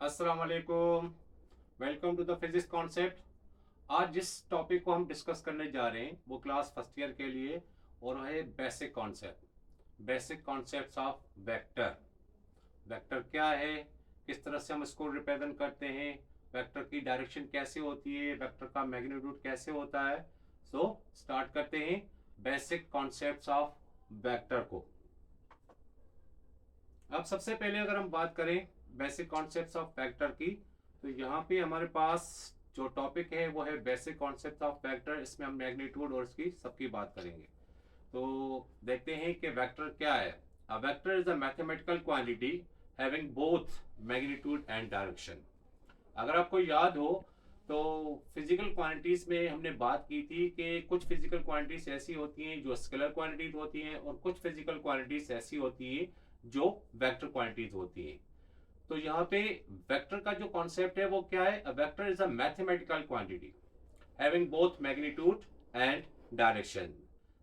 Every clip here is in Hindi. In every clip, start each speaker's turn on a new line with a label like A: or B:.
A: अस्सलाम वालेकुम। Welcome to the physics concept. आज जिस टॉपिक को हम डिस्कस करने जा रहे हैं वो क्लास फर्स्ट ईयर के लिए और है basic concepts of vector. Vector क्या है, किस तरह से हम इसको रिप्रेजेंट करते हैं, वेक्टर की डायरेक्शन कैसे होती है, वेक्टर का मैग्नीट्यूड कैसे होता है। सो स्टार्ट करते हैं बेसिक कॉन्सेप्ट्स ऑफ वेक्टर को। अब सबसे पहले अगर हम बात करें बेसिक कॉन्सेप्ट्स ऑफ वेक्टर की, तो यहाँ पे हमारे पास जो टॉपिक है वो है बेसिक कॉन्सेप्ट ऑफ वेक्टर। इसमें हम मैग्नीट्यूड और इसकी सबकी बात करेंगे। तो देखते हैं कि वेक्टर क्या है। अ vector is a mathematical quantity having both magnitude and direction. अगर आपको याद हो तो फिजिकल क्वांटिटीज में हमने बात की थी कि कुछ फिजिकल क्वांटिटीज ऐसी होती हैं जो स्केलर क्वांटिटीज होती हैं और कुछ फिजिकल क्वांटिटीज ऐसी होती हैं जो वेक्टर क्वांटिटीज होती हैं। तो यहाँ पे वेक्टर का जो कॉन्सेप्ट है वो क्या है? अ vector is a mathematical quantity having both magnitude and direction.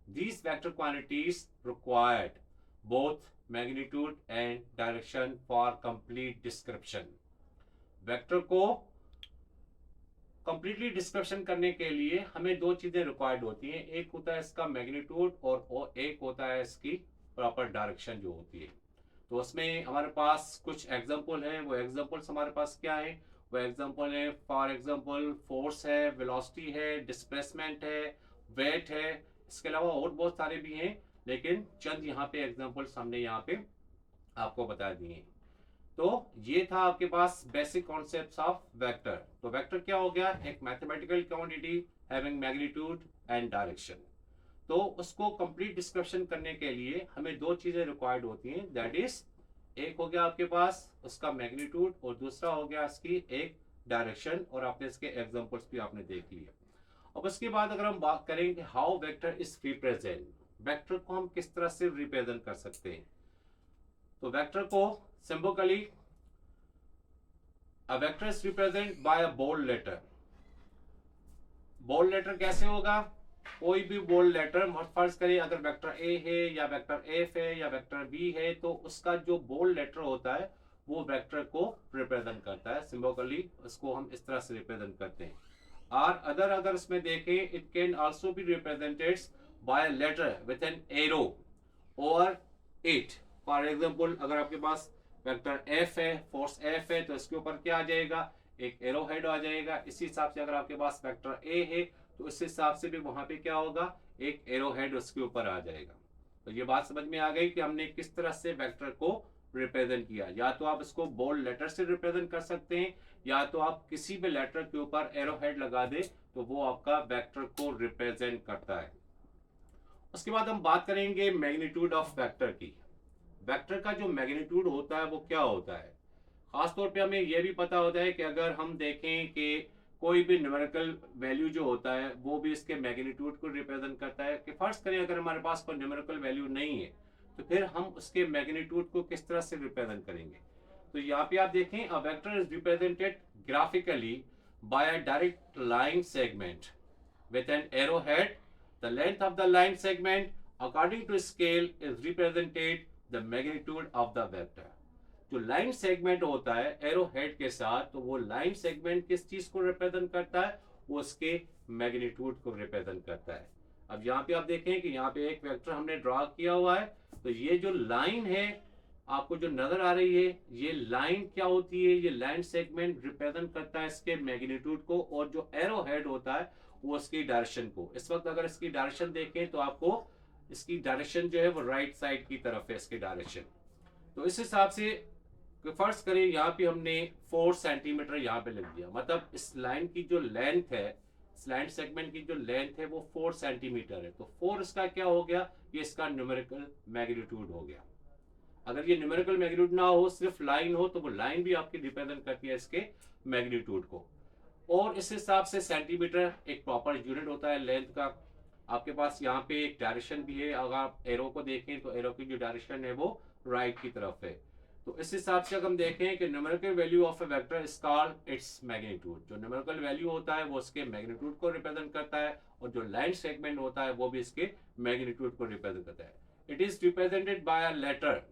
A: These vector quantities required both magnitude and direction for complete description. Vector को कंप्लीटली डिस्क्रिप्शन करने के लिए हमें दो चीजें रिक्वायर्ड होती हैं। एक होता है इसका मैग्नीट्यूड और एक होता है इसकी प्रॉपर डायरेक्शन जो होती है। तो उसमें हमारे पास कुछ एग्जांपल है। वो एग्जांपल्स हमारे पास क्या है? वो एग्जांपल है, फॉर एग्जांपल फोर्स है, वेलोसिटी है, डिस्प्लेसमेंट है, वेट है। इसके अलावा और बहुत सारे भी हैं, लेकिन चंद यहाँ पे एग्जांपल्स हमने यहाँ पे आपको बता दिए। तो ये था आपके पास बेसिक कॉन्सेप्ट्स ऑफ वेक्टर। तो वेक्टर क्या हो गया? एक mathematical quantity having magnitude and direction. तो उसको कंप्लीट डिस्क्रिप्शन करने के लिए हमें दो चीजें रिक्वायर्ड होती हैं। दैट इज, एक हो गया आपके पास उसका मैग्नीट्यूड और दूसरा हो गया इसकी एक डायरेक्शन। और आपने इसके एग्जांपल्स भी आपने देख लिए। अब उसके बाद अगर हम बात करें कि how vector is represent, vector को हम किस तरह से रिप्रेजेंट कर सकते हैं, तो वेक्टर को symbolically a vector is represent by a bold letter. Bold letter कैसे होगा? कोई भी बोल्ड लेटर, फर्ज करिए अगर वेक्टर ए है या वेक्टर एफ है या वेक्टर बी है, तो उसका जो बोल्ड लेटर होता है वो वेक्टर को रिप्रेजेंट करता है। सिंबॉलिकली उसको हम इस तरह से रिप्रेजेंट करते हैं। और अगर इसमें देखें, it can also be represented by a letter with an arrow और इट। फॉर एग्जांपल अगर आपके पास वेक्टर एफ है, फोर्स एफ है, तो इसके ऊपर क्या आ जाएगा? एक एरो हेड आ जाएगा। इसी हिसाब से अगर आपके पास वेक्टर ए है तो इस हिसाब से भी वहां पे क्या होगा? एक एरो हेड उसके ऊपर आ जाएगा। तो ये बात समझ में आ गई कि हमने किस तरह से वेक्टर को रिप्रेजेंट किया। या तो आप इसको बोल्ड लेटर से रिप्रेजेंट कर सकते हैं, या तो आप किसी भी लेटर के ऊपर एरो हेड लगा दे तो वो आपका वेक्टर को रिप्रेजेंट करता है। उसके बाद हम बात करेंगे मैग्नीट्यूड ऑफ वेक्टर की। वेक्टर का जो मैग्नीट्यूड होता है वो क्या होता है? खासतौर पे हमें यह भी पता होता है कि अगर हम देखें कि कोई भी न्यूमेरिकल वैल्यू जो होता है वो भी इसके मैग्नीट्यूड को रिप्रेजेंट करता है। कि फर्स्ट करें अगर हमारे पास कोई न्यूमेरिकल वैल्यू नहीं है तो फिर हम उसके मैग्नीट्यूड को किस तरह से रिप्रेजेंट करेंगे? तो यहाँ पे आप देखें, a vector is represented graphically by a direct line segment with an arrowhead. The length of the line segment according to scale is represented the magnitude of the vector. जो लाइन सेगमेंट होता है एरो हेड के साथ, तो वो लाइन सेगमेंट किस चीज को रिप्रेजेंट करता है? वो उसके मैग्नीट्यूड को रिप्रेजेंट करता है। अब यहाँ पे आप देखें कि यहाँ पे एक वेक्टर हमने ड्रॉ किया हुआ है। तो ये जो लाइन है आपको जो नजर आ रही है, ये लाइन क्या होती है? ये लाइन सेगमेंट रिप्रेजेंट करता है इसके मैग्नीट्यूड को, और जो एरो हेड होता है वो इसकी डायरेक्शन को। इस वक्त अगर इसकी डायरेक्शन देखें तो आपको इसकी डायरेक्शन जो है वो राइट साइड की तरफ है इसकी डायरेक्शन। तो इस हिसाब से फर्स्ट करें, यहाँ पे हमने 4 सेंटीमीटर यहाँ पे लिख दिया। मतलब इस लाइन की जो लेंथ है, इस लाइन सेगमेंट की जो लेंथ है वो 4 सेंटीमीटर है। तो 4 इसका क्या हो गया? ये इसका न्यूमेरिकल मैग्नीट्यूड हो गया। अगर ये न्यूमेरिकल मैग्नीट्यूड ना हो, सिर्फ लाइन हो, तो वो लाइन भी आपकी रिप्रेजेंट करती है इसके मैग्नीट्यूड को। और इस हिसाब से सेंटीमीटर एक प्रॉपर यूनिट होता है लेंथ का। आपके पास यहाँ पे एक डायरेक्शन भी है। अगर आप एरो को देखें तो एरो की जो डायरेक्शन है वो राइट की तरफ है। तो इस हिसाब से अगर हम देखें कि numerical value of a vector is called its magnitude. जो न्यूमेरिकल वैल्यू होता है वो उसके मैग्नीट्यूड को रिप्रेजेंट करता है, और जो लाइन सेगमेंट होता है वो भी इसके मैग्नीट्यूड को रिप्रेजेंट करता है। It is represented by a letter.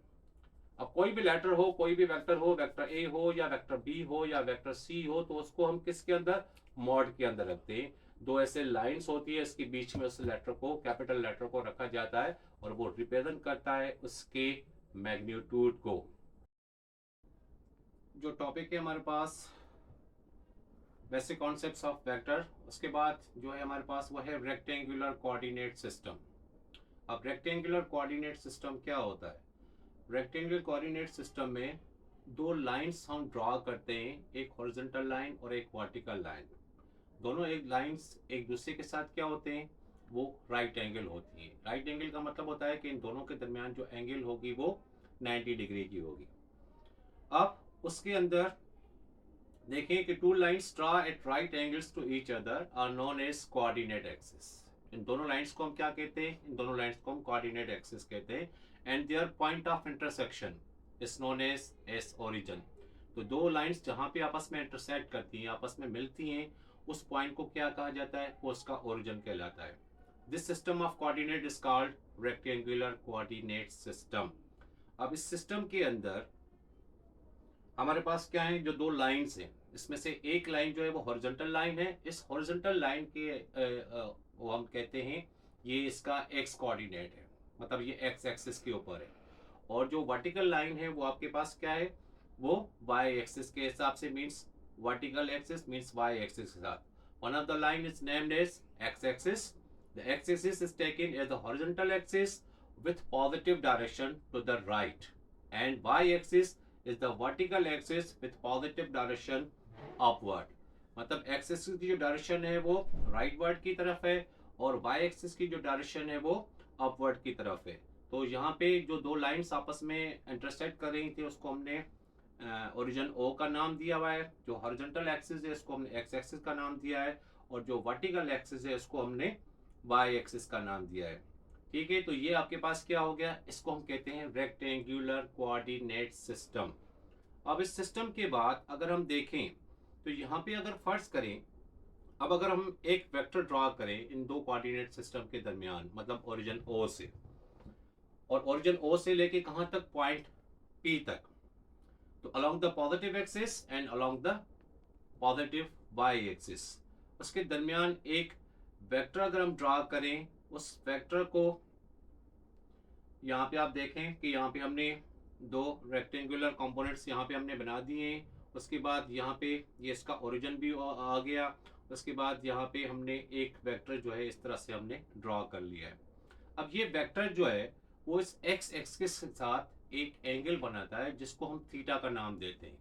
A: अब कोई भी लेटर हो, कोई भी वेक्टर हो, वेक्टर ए हो या वेक्टर बी हो या वेक्टर सी हो, तो उसको हम किसके अंदर, मॉड के अंदर रखते हैं। दो ऐसे लाइंस होती है, इसके बीच में उस लेटर को, कैपिटल लेटर को रखा जाता है और वो रिप्रेजेंट करता है उसके मैग्नीट्यूड को। जो टॉपिक है हमारे पास बेसिक कॉन्सेप्ट्स ऑफ वेक्टर, उसके बाद जो है हमारे पास वो है रेक्टेंगुलर कोऑर्डिनेट सिस्टम। अब रेक्टेंगुलर कोऑर्डिनेट सिस्टम क्या होता है? रेक्टेंगुलर कोऑर्डिनेट सिस्टम में दो लाइंस हम ड्रॉ करते हैं, एक हॉरिजॉन्टल लाइन और एक वर्टिकल लाइन। दोनों एक लाइंस एक दूसरे के साथ क्या होते हैं, वो राइट एंगल होती है। राइट एंगल का मतलब होता है कि इन दोनों के दरमियान जो एंगल होगी वो 90 डिग्री की होगी। अब उसके अंदर देखें कि two lines draw at right angles to each other are known as coordinate axis. इन दोनों लाइंस को हम क्या कहते हैं? इन दोनों लाइंस को हम कोऑर्डिनेट एक्सिस कहते हैं। And their point of intersection is known as origin. तो दो लाइंस जहां पे आपस में इंटरसेक्ट करती हैं, आपस में मिलती हैं, उस पॉइंट को क्या कहा जाता है? वो उसका ओरिजिन कहलाता है। This system of coordinate is called rectangular coordinate system. अब इस सिस्टम के अंदर हमारे पास क्या है, जो दो लाइंस हैं, इसमें से एक लाइन जो है वो हॉरिजॉन्टल लाइन है। इस हॉरिजॉन्टल लाइन के वो हम कहते हैं ये इसका एक्स कोऑर्डिनेट है, मतलब ये एक्स एक्सिस के ऊपर है। और जो वर्टिकल लाइन है वो आपके पास क्या है, वो वाई एक्सिस के हिसाब से, means vertical axis means Y axis के साथ। One of the line is named as X axis. The X axis is taken as the horizontal axis with positive direction to the right, and y-axis is the vertical axis with positive direction upward। मतलब x एक्सिस की जो डायरेक्शन है वो राइटवर्ड की तरफ है और y एक्सिस की जो डायरेक्शन है वो अपवर्ड की तरफ है। तो यहाँ पे जो दो लाइंस आपस में इंटरसेक्ट कर रही थी उसको हमने ओरिजिन O का नाम दिया हुआ है। जो हॉरिजॉन्टल एक्सिस है इसको हमने x एक्सिस का नाम दिया है और जो वर्टिकल एक्सिस है इसको हमने y एक्सिस का नाम दिया है। ठीक है, तो ये आपके पास क्या हो गया, इसको हम कहते हैं रेक्टेंगुलर कोऑर्डिनेट सिस्टम। अब इस सिस्टम के बाद अगर हम देखें तो यहाँ पे अगर फर्ज करें, अब अगर हम एक वेक्टर ड्रॉ करें इन दो कोऑर्डिनेट सिस्टम के दरमियान, मतलब ओरिजिन O से, और ओरिजिन O से लेके कहाँ तक, पॉइंट P तक, तो along the positive axis and along the positive y axis, उसके दरमियान एक वेक्टर अगर हम ड्रॉ करें, उस वेक्टर को यहाँ पे आप देखें कि यहाँ पे हमने दो रेक्टेंगुलर कंपोनेंट्स यहाँ पे हमने बना दिए हैं। उसके बाद यहाँ पे ये इसका ओरिजिन भी आ गया। उसके बाद यहाँ पे हमने एक वेक्टर जो है इस तरह से हमने ड्रॉ कर लिया है। अब ये वेक्टर जो है वो इस एक्स एक्सिस के साथ एक एंगल बनाता है जिसको हम थीटा का नाम देते हैं।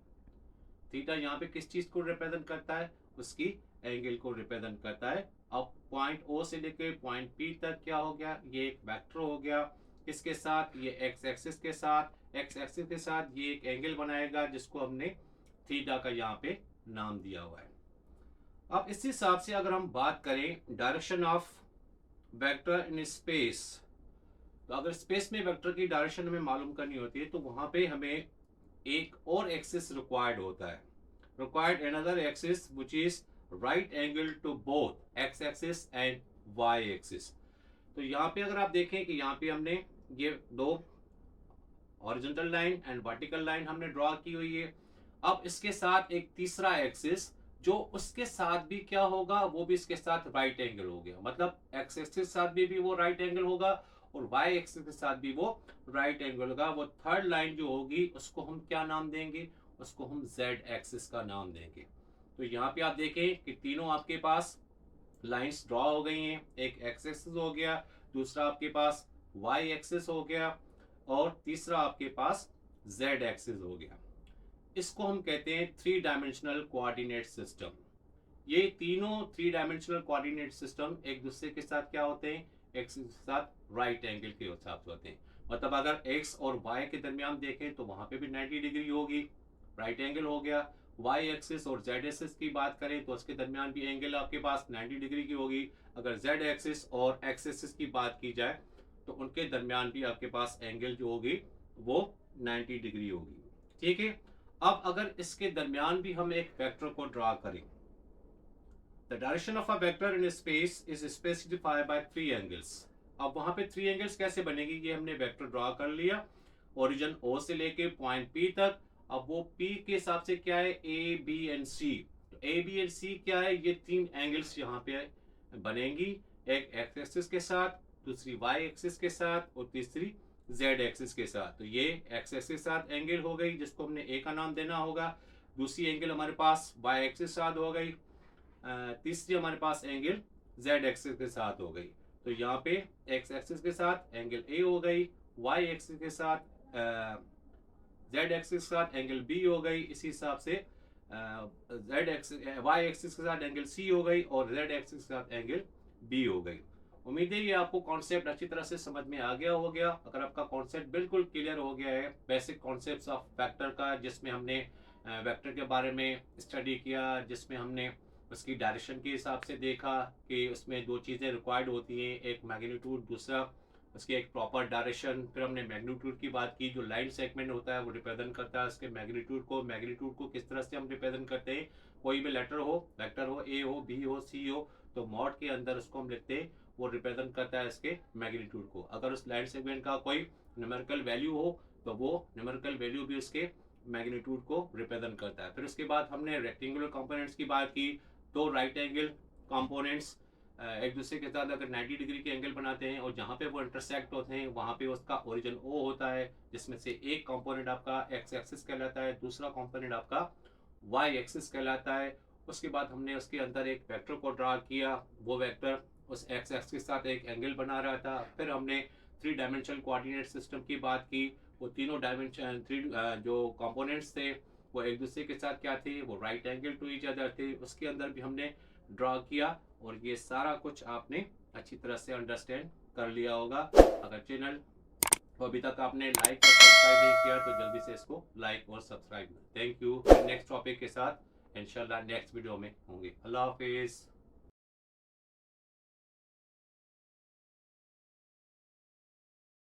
A: थीटा यहाँ पे किस चीज को रिप्रेजेंट करता है, उसकी एंगल को रिप्रेजेंट करता है। अब पॉइंट O से लेकर पॉइंट P तक क्या हो गया, ये एक वेक्टर हो गया। किसके साथ, ये एक्स एक्सिस के साथ। एक्स एक्सिस के साथ ये एक एंगल बनाएगा जिसको हमने थीटा का यहाँ पे नाम दिया हुआ है। अब इस हिसाब से अगर हम बात करें direction of vector in space, तो अगर स्पेस में वेक्टर की डायरेक्शन हमें मालूम करनी होती है तो वहां पे हमें एक और एक्सिस रिक्वायर्ड होता है। required another axis which is right angle to both x axis and y axis। तो यहाँ पे अगर आप देखें कि यहाँ पे हमने ये दो horizontal line and vertical line हमने ड्रॉ की हुई है। अब इसके साथ एक तीसरा एक्सिस जो उसके साथ भी क्या होगा, वो भी इसके साथ राइट एंगल हो गया, मतलब एक्स एक्सिस के साथ भी वो राइट एंगल होगा और वाई एक्सिस के साथ भी वो राइट एंगल होगा। वो थर्ड लाइन जो होगी उसको हम क्या नाम देंगे, उसको हम जेड एक्सिस का नाम देंगे। तो यहाँ पे आप देखें कि तीनों आपके पास लाइंस ड्रॉ हो गई हैं। एक एक्स एक्सिस हो गया, दूसरा आपके पास वाई एक्सिस हो गया और तीसरा आपके पास जेड एक्सिस हो गया। इसको हम कहते हैं थ्री डायमेंशनल कोऑर्डिनेट सिस्टम। ये तीनों थ्री डायमेंशनल कोऑर्डिनेट सिस्टम एक दूसरे के साथ क्या होते हैं, एक्स के साथ राइट एंगल के हिसाब से होते हैं। मतलब अगर एक्स और वाई के दरमियान देखें तो वहां पे भी 90 डिग्री होगी, राइट एंगल हो गया। वाई एक्सिस और जेड एक्सिस की बात करें तो उसके दरमियान भी एंगल आपके पास 90 डिग्री की होगी। अगर जेड एक्सिस और एक्स एक्सिस की बात की जाए तो उनके दरमियान भी आपके पास एंगल जो होगी वो 90 डिग्री होगी। ठीक है, अब अगर इसके दरमियान भी हम एक वेक्टर को ड्रॉ करें, the direction of a vector in space is specified by three angles. अब वहां पे थ्री एंगल्स कैसे बनेगी, ये हमने वेक्टर ड्रॉ कर लिया ओरिजिन ओ से लेके पॉइंट पी तक। अब वो पी के हिसाब से क्या है, ए बी एंड सी। तो ए बी एंड सी क्या है, ये 3 एंगल्स यहाँ पे बनेंगी, एक एक्स एक्सिस के साथ, दूसरी वाई एक्सिस के साथ और तीसरी जेड एक्सिस के साथ। तो ये एक्स एक्सिस के साथ एंगल हो गई जिसको हमने ए का नाम देना होगा। दूसरी एंगल हमारे पास वाई एक्सिस के साथ हो गई। तीसरी हमारे पास एंगल जेड एक्सिस के साथ हो गई। तो यहाँ पे एक्स एक्सिस के साथ एंगल ए हो गई, वाई एक्सिस के साथ जेड एक्सिस के साथ एंगल बी हो गई। इसी हिसाब से जेड एक्सिस वाई एक्सिस के साथ एंगल सी हो गई और जेड एक्सिस के साथ एंगल बी हो गई। उम्मीद है ये आपको कॉन्सेप्ट अच्छी तरह से समझ में आ गया होगा। अगर आपका कॉन्सेप्ट बिल्कुल क्लियर हो गया है बेसिक कॉन्सेप्ट्स ऑफ वेक्टर का, जिसमें हमने वेक्टर के बारे में स्टडी किया, जिसमें हमने उसकी डायरेक्शन के हिसाब से देखा कि उसमें 2 चीज़ें रिक्वायर्ड होती हैं, एक मैग्नीट्यूड, दूसरा उसकी एक प्रॉपर डायरेक्शन। फिर हमने मैग्नीट्यूड की बात की, जो लाइन सेगमेंट होता है वो रिप्रेजेंट करता है उसके मैग्नीट्यूड को। मैग्नीट्यूड को किस तरह से हम रिप्रेजेंट करते हैं, कोई भी लेटर हो, वेक्टर हो, ए हो, बी हो, सी हो, तो मॉड के अंदर उसको हम लिखते हैं, वो रिप्रेजेंट करता है इसके मैग्नीट्यूड को। अगर उस लाइन सेगमेंट का कोई न्यूमेरिकल वैल्यू हो तो वो न्यूमेरिकल वैल्यू भी उसके मैग्नीट्यूड को रिप्रेजेंट करता है। फिर उसके बाद हमने रेक्टेंगुलर कंपोनेंट्स की बात की। तो राइट एंगल कंपोनेंट्स एक दूसरे के साथ अगर 90 डिग्री के एंगल बनाते हैं और जहाँ पे वो इंटरसेक्ट होते हैं वहाँ पे उसका ओरिजिन ओ होता है, जिसमें से एक कंपोनेंट आपका एक्स एक्सिस कहलाता है, दूसरा कंपोनेंट आपका वाई एक्सिस कहलाता है। उसके बाद हमने उसके अंदर एक वेक्टर को ड्रा किया, वो वेक्टर उस एक्स एक्सिस के साथ एक एंगल बना रहा था। फिर हमने 3 डायमेंशनल कोऑर्डिनेट सिस्टम की बात की। वो तीनों डायमेंशन 3 जो कंपोनेंट्स थे वो एक दूसरे के साथ क्या थे, वो right angle to each other थे। उसके अंदर भी हमने ड्रा किया और ये सारा कुछ आपने अच्छी तरह से अंडरस्टैंड कर लिया होगा। अगर चैनल को अभी तक आपने लाइक और सब्सक्राइब नहीं किया तो जल्दी से इसको लाइक और subscribe. Thank you. Next topic के साथ इंशाल्लाह नेक्स्ट वीडियो में होंगे। अल्लाह हाफिज़।